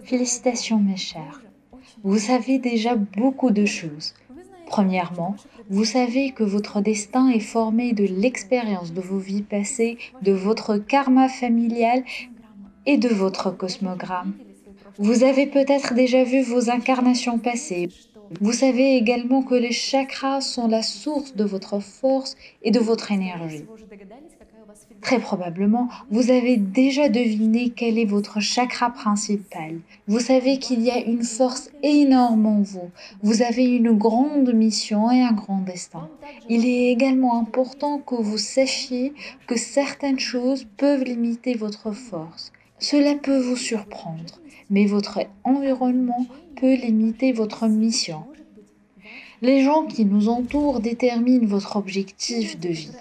Félicitations mes chers. Vous savez déjà beaucoup de choses. Premièrement, vous savez que votre destin est formé de l'expérience de vos vies passées, de votre karma familial et de votre cosmogramme. Vous avez peut-être déjà vu vos incarnations passées. Vous savez également que les chakras sont la source de votre force et de votre énergie. Très probablement, vous avez déjà deviné quel est votre chakra principal. Vous savez qu'il y a une force énorme en vous. Vous avez une grande mission et un grand destin. Il est également important que vous sachiez que certaines choses peuvent limiter votre force. Cela peut vous surprendre, mais votre environnement peut limiter votre mission. Les gens qui nous entourent déterminent votre objectif de vie.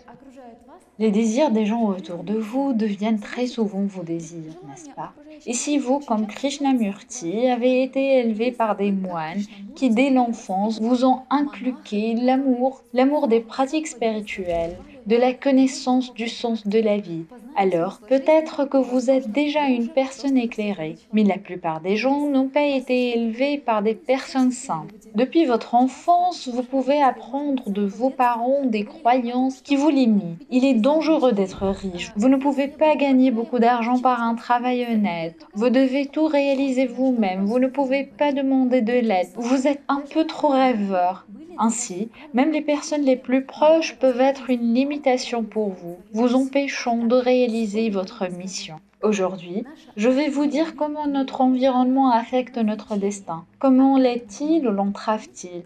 Les désirs des gens autour de vous deviennent très souvent vos désirs, n'est-ce pas? Et si vous, comme Krishnamurti, avez été élevé par des moines qui, dès l'enfance, vous ont inculqué l'amour des pratiques spirituelles, de la connaissance du sens de la vie, alors peut-être que vous êtes déjà une personne éclairée, mais la plupart des gens n'ont pas été élevés par des personnes simples. Depuis votre enfance, vous pouvez apprendre de vos parents des croyances qui vous limitent. Il est dangereux d'être riche. Vous ne pouvez pas gagner beaucoup d'argent par un travail honnête. Vous devez tout réaliser vous-même. Vous ne pouvez pas demander de l'aide. Vous êtes un peu trop rêveur. Ainsi, même les personnes les plus proches peuvent être une limitation pour vous, vous empêchant de réaliser votre mission. Aujourd'hui, je vais vous dire comment notre environnement affecte notre destin. Comment l'aide-t-il ou l'entrave-t-il?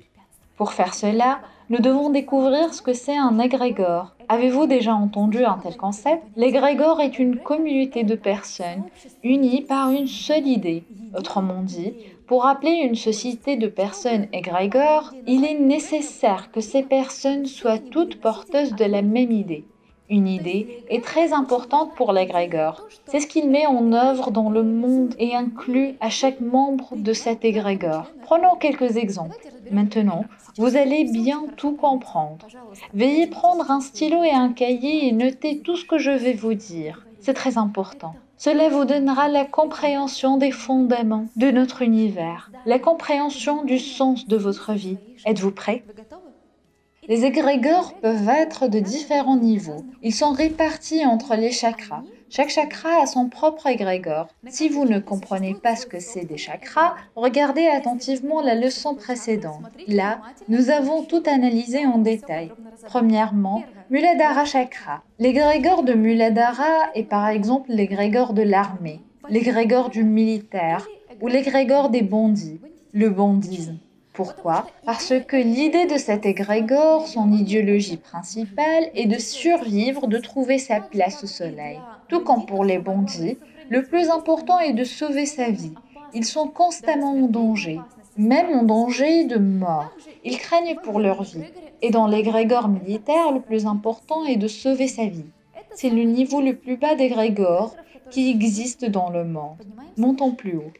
Pour faire cela, nous devons découvrir ce que c'est un égrégore. Avez-vous déjà entendu un tel concept? L'égrégore est une communauté de personnes unies par une seule idée. Autrement dit, pour appeler une société de personnes égrégores, il est nécessaire que ces personnes soient toutes porteuses de la même idée. Une idée est très importante pour l'égrégore. C'est ce qu'il met en œuvre dans le monde et inclut à chaque membre de cet égrégore. Prenons quelques exemples. Maintenant, vous allez bien tout comprendre. Veuillez prendre un stylo et un cahier et noter tout ce que je vais vous dire. C'est très important. Cela vous donnera la compréhension des fondements de notre univers, la compréhension du sens de votre vie. Êtes-vous prêts? Les égrégores peuvent être de différents niveaux. Ils sont répartis entre les chakras. Chaque chakra a son propre égrégore. Si vous ne comprenez pas ce que c'est des chakras, regardez attentivement la leçon précédente. Là, nous avons tout analysé en détail. Premièrement, Muladhara Chakra. L'égrégore de Muladhara est par exemple l'égrégore de l'armée, l'égrégore du militaire ou l'égrégore des bandits, le bandisme. Pourquoi? Parce que l'idée de cet égrégore, son idéologie principale, est de survivre, de trouver sa place au soleil. Tout comme pour les bandits, le plus important est de sauver sa vie. Ils sont constamment en danger, même en danger de mort. Ils craignent pour leur vie. Et dans l'égrégore militaire, le plus important est de sauver sa vie. C'est le niveau le plus bas d'égrégore qui existe dans le monde. Montons plus haut.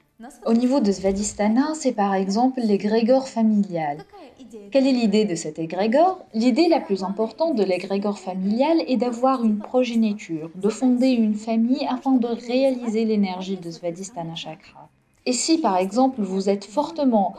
Au niveau de Svadhisthana, c'est par exemple l'égrégore familial. Quelle est l'idée de cet égrégore? L'idée la plus importante de l'égrégore familial est d'avoir une progéniture, de fonder une famille afin de réaliser l'énergie de Svadhisthana Chakra. Et si par exemple vous êtes fortement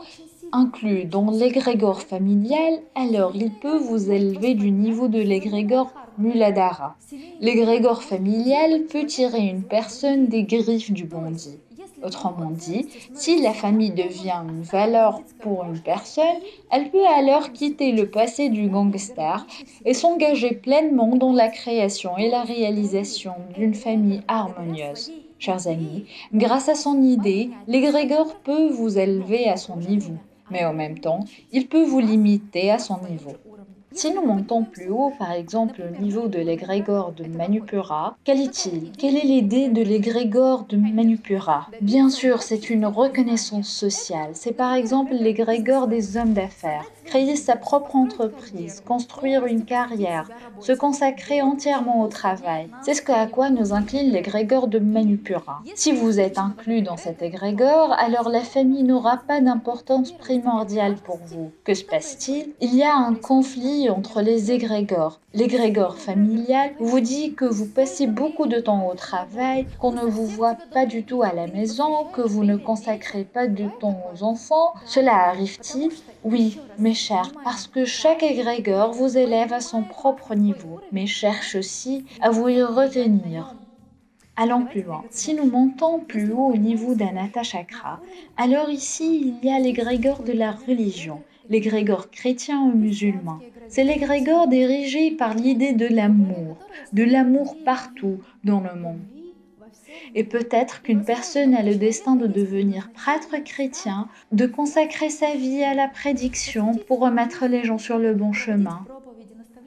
inclus dans l'égrégore familial, alors il peut vous élever du niveau de l'égrégore Muladhara. L'égrégore familial peut tirer une personne des griffes du bandit. Autrement dit, si la famille devient une valeur pour une personne, elle peut alors quitter le passé du gangster et s'engager pleinement dans la création et la réalisation d'une famille harmonieuse. Chers amis, grâce à son idée, l'égrégore peut vous élever à son niveau, mais en même temps, il peut vous limiter à son niveau. Si nous montons plus haut, par exemple au niveau de l'égrégore de Manipura, quel est-il? Quelle est l'idée de l'égrégore de Manipura? Bien sûr, c'est une reconnaissance sociale. C'est par exemple l'égrégore des hommes d'affaires. Créer sa propre entreprise, construire une carrière, se consacrer entièrement au travail. C'est ce à quoi nous incline l'égrégore de Manipura. Si vous êtes inclus dans cet égrégore, alors la famille n'aura pas d'importance primordiale pour vous. Que se passe-t-il? Il y a un conflit aussi entre les égrégores. L'égrégore familial vous dit que vous passez beaucoup de temps au travail, qu'on ne vous voit pas du tout à la maison, que vous ne consacrez pas du temps aux enfants. Cela arrive-t-il? Oui, mes chers, parce que chaque égrégore vous élève à son propre niveau, mais cherche aussi à vous y retenir. Allons plus loin. Si nous montons plus haut au niveau d'Anahata Chakra, alors ici il y a l'égrégore de la religion, l'égrégore chrétien ou musulman. C'est l'égrégore dirigé par l'idée de l'amour partout dans le monde. Et peut-être qu'une personne a le destin de devenir prêtre chrétien, de consacrer sa vie à la prédiction pour remettre les gens sur le bon chemin.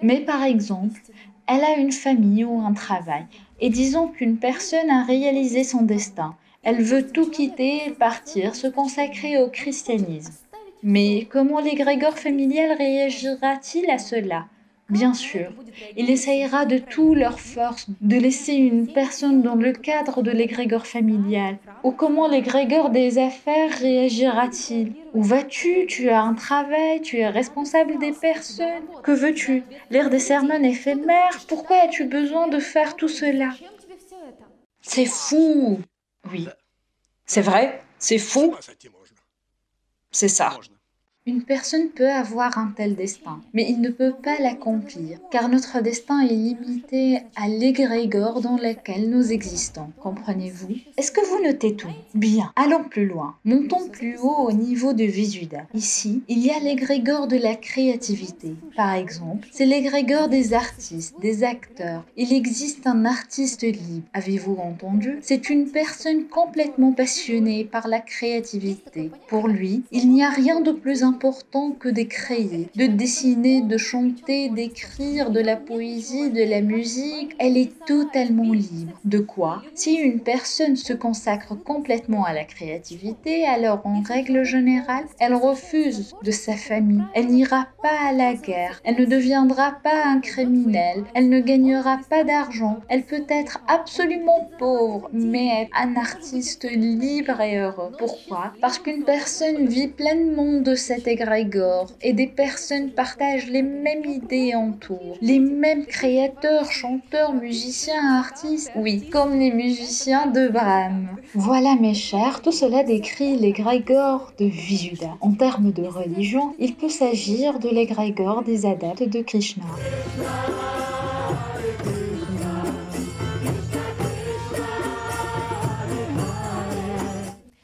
Mais par exemple, elle a une famille ou un travail, et disons qu'une personne a réalisé son destin. Elle veut tout quitter et partir, se consacrer au christianisme. Mais comment l'égrégore familial réagira-t-il à cela? Bien sûr, il essayera de toute leur force de laisser une personne dans le cadre de l'égrégore familial. Ou comment l'égrégore des affaires réagira-t-il? Où vas-tu? Tu as un travail, tu es responsable des personnes. Que veux-tu? Lire des sermons éphémères? Pourquoi as-tu besoin de faire tout cela? C'est fou! Oui, c'est vrai, c'est fou, c'est ça. Une personne peut avoir un tel destin, mais il ne peut pas l'accomplir, car notre destin est limité à l'égrégore dans lequel nous existons. Comprenez-vous? Est-ce que vous notez tout? Bien, allons plus loin. Montons plus haut au niveau de Visuddha. Ici, il y a l'égrégore de la créativité. Par exemple, c'est l'égrégore des artistes, des acteurs. Il existe un artiste libre. Avez-vous entendu? C'est une personne complètement passionnée par la créativité. Pour lui, il n'y a rien de plus important que de créer, de dessiner, de chanter, d'écrire, de la poésie, de la musique. Elle est totalement libre. De quoi? Si une personne se consacre complètement à la créativité, alors en règle générale, elle refuse de sa famille. Elle n'ira pas à la guerre. Elle ne deviendra pas un criminel. Elle ne gagnera pas d'argent. Elle peut être absolument pauvre, mais être un artiste libre et heureux. Pourquoi? Parce qu'une personne vit pleinement de cette égrégore et des personnes partagent les mêmes idées en tout, les mêmes créateurs, chanteurs, musiciens, artistes, oui, comme les musiciens de Brahms. Voilà mes chers, tout cela décrit l'égrégore de Visuddha. En termes de religion, il peut s'agir de l'égrégore des adeptes de Krishna.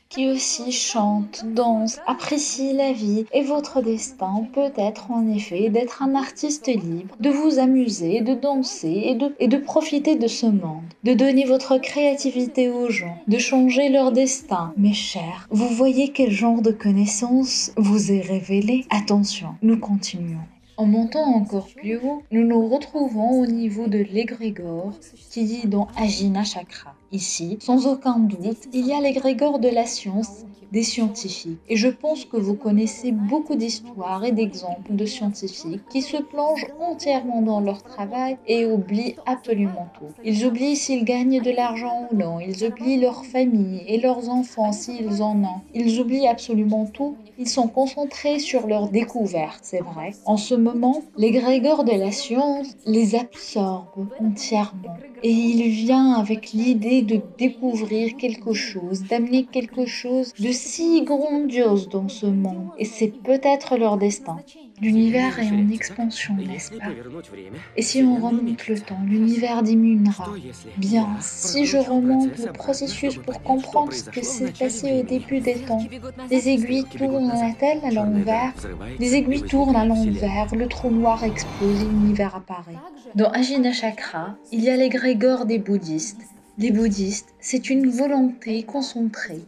Qui aussi chante, danse, apprécie la vie et votre destin peut être en effet d'être un artiste libre, de vous amuser, de danser et de profiter de ce monde, de donner votre créativité aux gens, de changer leur destin. Mes chers, vous voyez quel genre de connaissances vous est révélé? Attention, nous continuons. En montant encore plus haut, nous nous retrouvons au niveau de l'égrégore qui dit dans Ajna Chakra. Ici, sans aucun doute, il y a l'égrégore de la science, des scientifiques. Et je pense que vous connaissez beaucoup d'histoires et d'exemples de scientifiques qui se plongent entièrement dans leur travail et oublient absolument tout. Ils oublient s'ils gagnent de l'argent ou non, ils oublient leur famille et leurs enfants s'ils en ont. Ils oublient absolument tout. Ils sont concentrés sur leur découverte, c'est vrai. En ce moment, l'égrégore de la science les absorbe entièrement. Et il vient avec l'idée de découvrir quelque chose, d'amener quelque chose de si grandiose dans ce monde. Et c'est peut-être leur destin. L'univers est en expansion, n'est-ce pas? Et si on remonte le temps, l'univers diminuera. Bien, si je remonte le processus pour comprendre ce que s'est passé au début des temps, les aiguilles tournent-elles à l'envers? Les aiguilles tournent à l'envers, le trou noir explose et l'univers apparaît. Dans Ajna Chakra, il y a l'égrégore des bouddhistes. Les bouddhistes, c'est une volonté concentrée,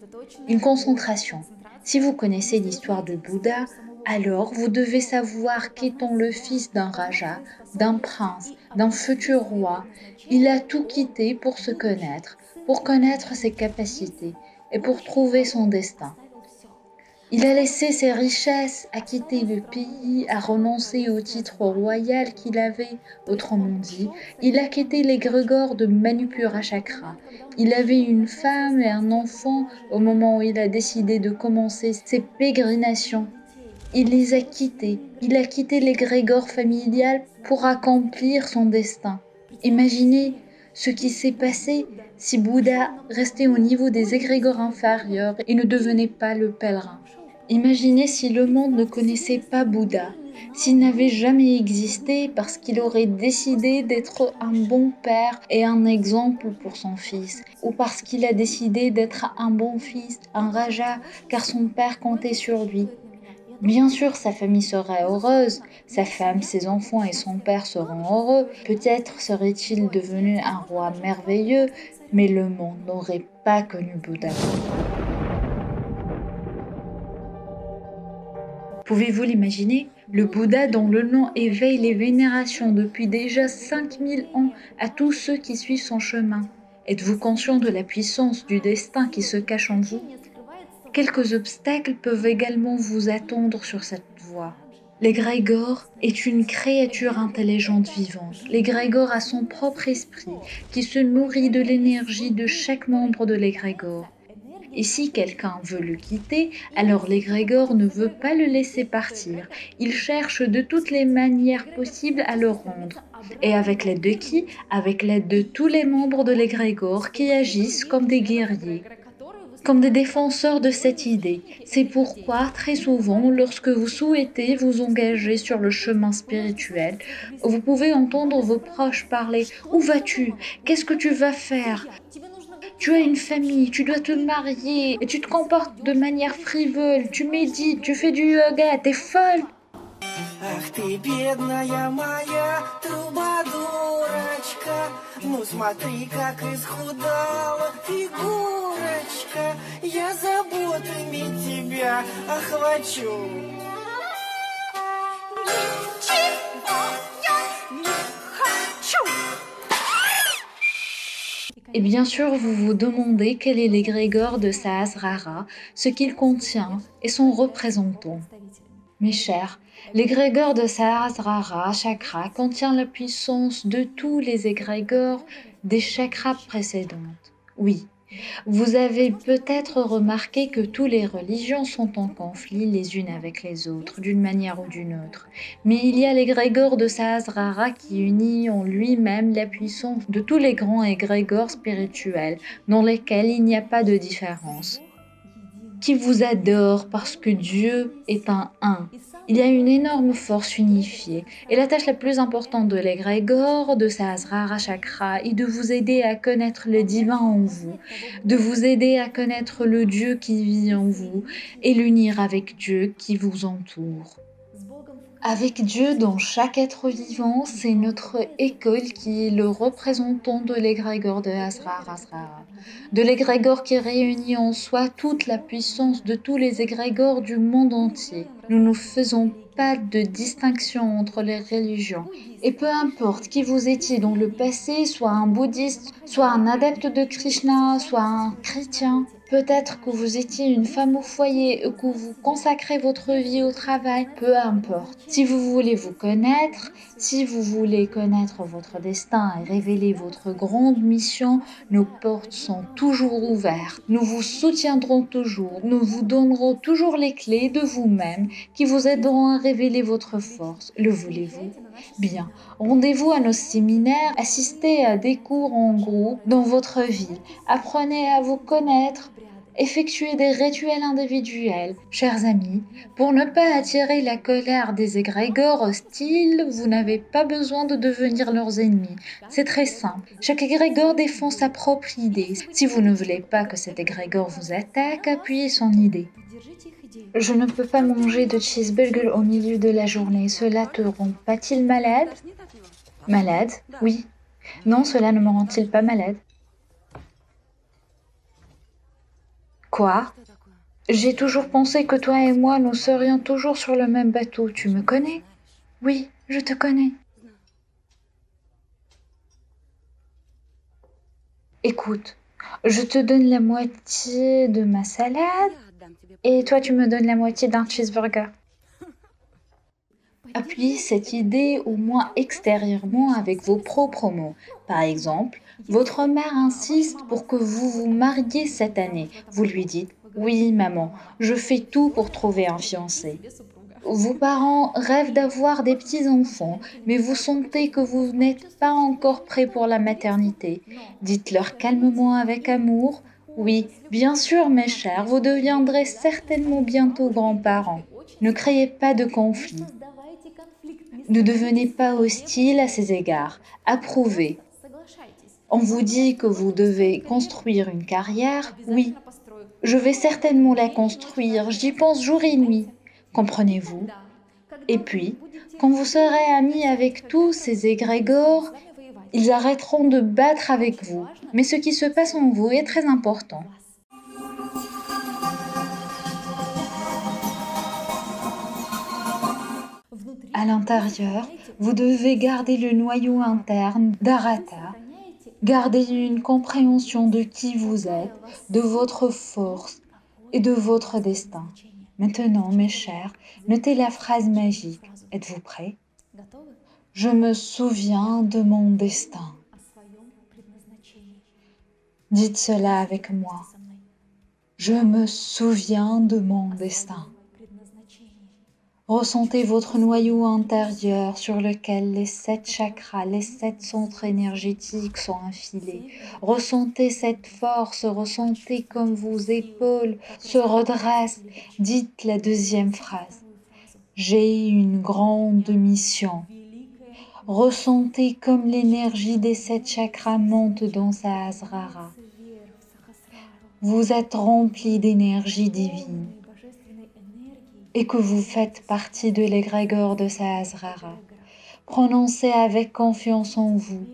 une concentration. Si vous connaissez l'histoire de Bouddha, alors vous devez savoir qu'étant le fils d'un raja, d'un prince, d'un futur roi, il a tout quitté pour se connaître, pour connaître ses capacités et pour trouver son destin. Il a laissé ses richesses, a quitté le pays, a renoncé au titre royal qu'il avait, autrement dit, il a quitté l'égrégore de Manipura Chakra. Il avait une femme et un enfant au moment où il a décidé de commencer ses pérégrinations. Il les a quittés. Il a quitté l'égrégore familial pour accomplir son destin. Imaginez ce qui s'est passé si Bouddha restait au niveau des égrégores inférieurs et ne devenait pas le pèlerin. Imaginez si le monde ne connaissait pas Bouddha, s'il n'avait jamais existé parce qu'il aurait décidé d'être un bon père et un exemple pour son fils, ou parce qu'il a décidé d'être un bon fils, un raja, car son père comptait sur lui. Bien sûr, sa famille serait heureuse, sa femme, ses enfants et son père seront heureux, peut-être serait-il devenu un roi merveilleux, mais le monde n'aurait pas connu Bouddha. Pouvez-vous l'imaginer? Le Bouddha dont le nom éveille les vénérations depuis déjà 5000 ans à tous ceux qui suivent son chemin. Êtes-vous conscient de la puissance du destin qui se cache en vous? Quelques obstacles peuvent également vous attendre sur cette voie. L'égrégore est une créature intelligente vivante. L'égrégore a son propre esprit qui se nourrit de l'énergie de chaque membre de l'égrégore. Et si quelqu'un veut le quitter, alors l'égrégore ne veut pas le laisser partir. Il cherche de toutes les manières possibles à le rendre. Et avec l'aide de qui? Avec l'aide de tous les membres de l'égrégore qui agissent comme des guerriers, comme des défenseurs de cette idée. C'est pourquoi, très souvent, lorsque vous souhaitez vous engager sur le chemin spirituel, vous pouvez entendre vos proches parler « Où vas-tu? Qu'est-ce que tu vas faire? Tu as une famille, tu dois te marier, et tu te comportes de manière frivole, tu médites, tu fais du yoga, t'es folle !» Ах ты, бедная моя трубадурочка, ну смотри, как исхудала фигурочка, я заботами тебя охвачу. Ничего я не хочу. Et bien sûr, vous vous demandez quel est l'égrégore de Sahasrara, ce qu'il contient et son représentant. Mes chers, l'égrégore de Sahasrara chakra contient la puissance de tous les égrégores des chakras précédentes. Oui, vous avez peut-être remarqué que toutes les religions sont en conflit les unes avec les autres, d'une manière ou d'une autre. Mais il y a l'égrégore de Sahasrara qui unit en lui-même la puissance de tous les grands égrégores spirituels, dans lesquels il n'y a pas de différence. Qui vous adore parce que Dieu est un. Il y a une énorme force unifiée et la tâche la plus importante de l'égrégore de Sahasrara Chakra est de vous aider à connaître le divin en vous, de vous aider à connaître le Dieu qui vit en vous et l'unir avec Dieu qui vous entoure. Avec Dieu dans chaque être vivant, c'est notre école qui est le représentant de l'égrégore de Sahasrara, de l'égrégore qui réunit en soi toute la puissance de tous les égrégores du monde entier. Nous ne faisons pas de distinction entre les religions. Et peu importe qui vous étiez dans le passé, soit un bouddhiste, soit un adepte de Krishna, soit un chrétien, peut-être que vous étiez une femme au foyer ou que vous consacrez votre vie au travail, peu importe. Si vous voulez vous connaître, si vous voulez connaître votre destin et révéler votre grande mission, nos portes sont toujours ouvertes. Nous vous soutiendrons toujours. Nous vous donnerons toujours les clés de vous-même qui vous aideront à révéler votre force. Le voulez-vous? Bien, rendez-vous à nos séminaires, assistez à des cours en groupe dans votre ville, apprenez à vous connaître, effectuez des rituels individuels. Chers amis, pour ne pas attirer la colère des égrégores hostiles, vous n'avez pas besoin de devenir leurs ennemis. C'est très simple. Chaque égrégore défend sa propre idée. Si vous ne voulez pas que cet égrégore vous attaque, appuyez son idée. Je ne peux pas manger de cheeseburger au milieu de la journée. Cela te rend pas-il malade? Malade? Oui. Non, cela ne me rend-il pas malade? Quoi? J'ai toujours pensé que toi et moi, nous serions toujours sur le même bateau. Tu me connais? Oui, je te connais. Écoute, je te donne la moitié de ma salade et toi tu me donnes la moitié d'un cheeseburger. Appuyez cette idée au moins extérieurement avec vos propres mots. Par exemple, votre mère insiste pour que vous vous mariez cette année. Vous lui dites « Oui, maman, je fais tout pour trouver un fiancé. » Vos parents rêvent d'avoir des petits-enfants, mais vous sentez que vous n'êtes pas encore prêt pour la maternité. Dites-leur calmement avec amour: oui, bien sûr, mes chers, vous deviendrez certainement bientôt grands-parents. Ne créez pas de conflit. Ne devenez pas hostile à ces égards. Approuvez. On vous dit que vous devez construire une carrière. Oui, je vais certainement la construire. J'y pense jour et nuit. Comprenez-vous? Et puis, quand vous serez amis avec tous ces égrégores, ils arrêteront de battre avec vous. Mais ce qui se passe en vous est très important. À l'intérieur, vous devez garder le noyau interne d'Arata. Gardez une compréhension de qui vous êtes, de votre force et de votre destin. Maintenant, mes chers, notez la phrase magique. Êtes-vous prêts? Je me souviens de mon destin. Dites cela avec moi. Je me souviens de mon destin. Ressentez votre noyau intérieur sur lequel les 7 chakras, les 7 centres énergétiques sont infilés. Ressentez cette force, ressentez comme vos épaules se redressent. Dites la deuxième phrase. J'ai une grande mission. Ressentez comme l'énergie des 7 chakras monte dans Sahasrara. Vous êtes rempli d'énergie divine et que vous faites partie de l'égrégore de Sahasrara. Prononcez avec confiance en vous,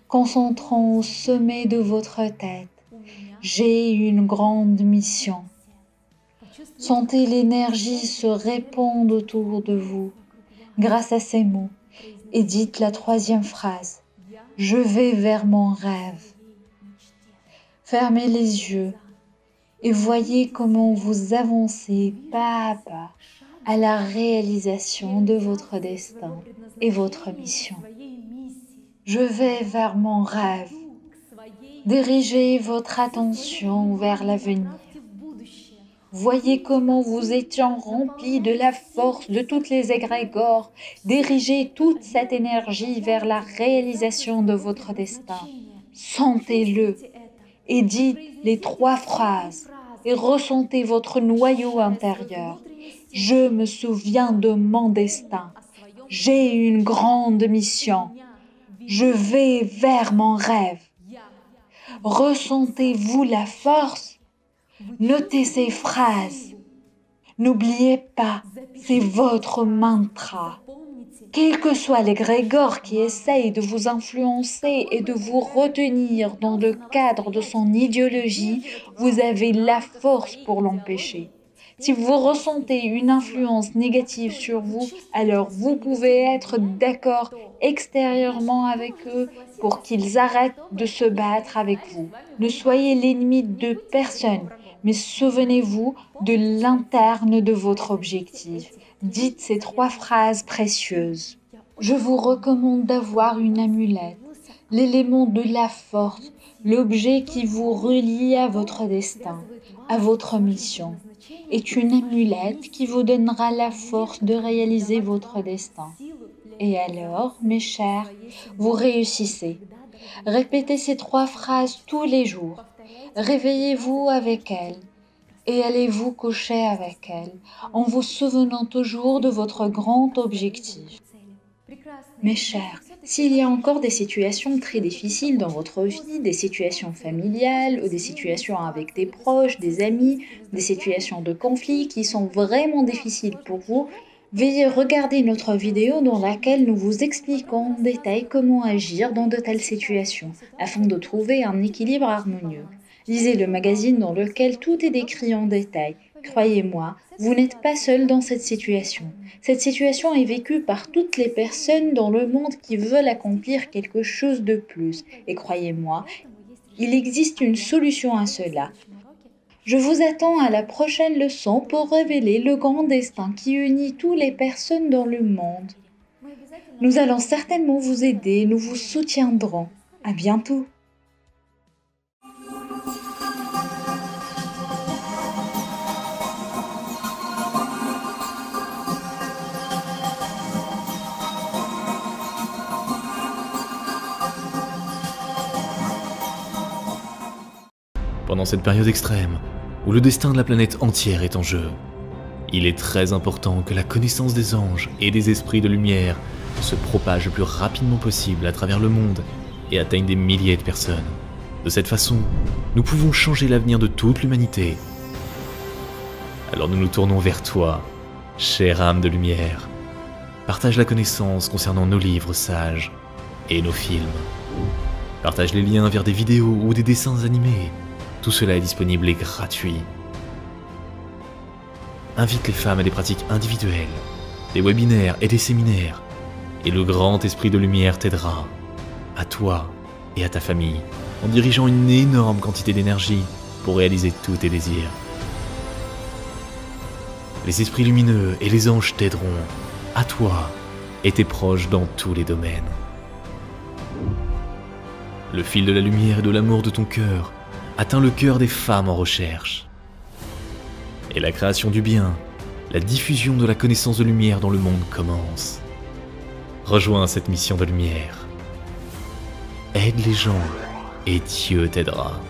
concentrant au sommet de votre tête. J'ai une grande mission. Sentez l'énergie se répandre autour de vous grâce à ces mots et dites la troisième phrase. Je vais vers mon rêve. Fermez les yeux et voyez comment vous avancez pas à pas à la réalisation de votre destin et votre mission. Je vais vers mon rêve. Dirigez votre attention vers l'avenir. Voyez comment vous étant rempli de la force de toutes les égrégores. Dirigez toute cette énergie vers la réalisation de votre destin. Sentez-le et dites les 3 phrases et ressentez votre noyau intérieur. Je me souviens de mon destin. J'ai une grande mission. Je vais vers mon rêve. Ressentez-vous la force? Notez ces phrases. N'oubliez pas, c'est votre mantra. Quel que soit l'égrégore qui essaye de vous influencer et de vous retenir dans le cadre de son idéologie, vous avez la force pour l'empêcher. Si vous ressentez une influence négative sur vous, alors vous pouvez être d'accord extérieurement avec eux pour qu'ils arrêtent de se battre avec vous. Ne soyez l'ennemi de personne, mais souvenez-vous de l'interne de votre objectif. Dites ces 3 phrases précieuses. Je vous recommande d'avoir une amulette, l'élément de la force, l'objet qui vous relie à votre destin, à votre mission, est une amulette qui vous donnera la force de réaliser votre destin. Et alors, mes chers, vous réussissez. Répétez ces 3 phrases tous les jours. Réveillez-vous avec elles et allez-vous coucher avec elles, en vous souvenant toujours de votre grand objectif. Mes chers, s'il y a encore des situations très difficiles dans votre vie, des situations familiales ou des situations avec des proches, des amis, des situations de conflit qui sont vraiment difficiles pour vous, veuillez regarder notre vidéo dans laquelle nous vous expliquons en détail comment agir dans de telles situations, afin de trouver un équilibre harmonieux. Lisez le magazine dans lequel tout est décrit en détail. Croyez-moi, vous n'êtes pas seul dans cette situation. Cette situation est vécue par toutes les personnes dans le monde qui veulent accomplir quelque chose de plus. Et croyez-moi, il existe une solution à cela. Je vous attends à la prochaine leçon pour révéler le grand destin qui unit toutes les personnes dans le monde. Nous allons certainement vous aider, nous vous soutiendrons. À bientôt. Pendant cette période extrême, où le destin de la planète entière est en jeu, il est très important que la connaissance des anges et des esprits de lumière se propage le plus rapidement possible à travers le monde et atteigne des milliers de personnes. De cette façon, nous pouvons changer l'avenir de toute l'humanité. Alors nous nous tournons vers toi, chère âme de lumière. Partage la connaissance concernant nos livres sages et nos films. Partage les liens vers des vidéos ou des dessins animés. Tout cela est disponible et gratuit. Invite les femmes à des pratiques individuelles, des webinaires et des séminaires, et le grand esprit de lumière t'aidera, à toi et à ta famille, en dirigeant une énorme quantité d'énergie pour réaliser tous tes désirs. Les esprits lumineux et les anges t'aideront, à toi et tes proches dans tous les domaines. Le fil de la lumière et de l'amour de ton cœur atteint le cœur des femmes en recherche. Et la création du bien, la diffusion de la connaissance de lumière dans le monde commence. Rejoins cette mission de lumière. Aide les gens et Dieu t'aidera.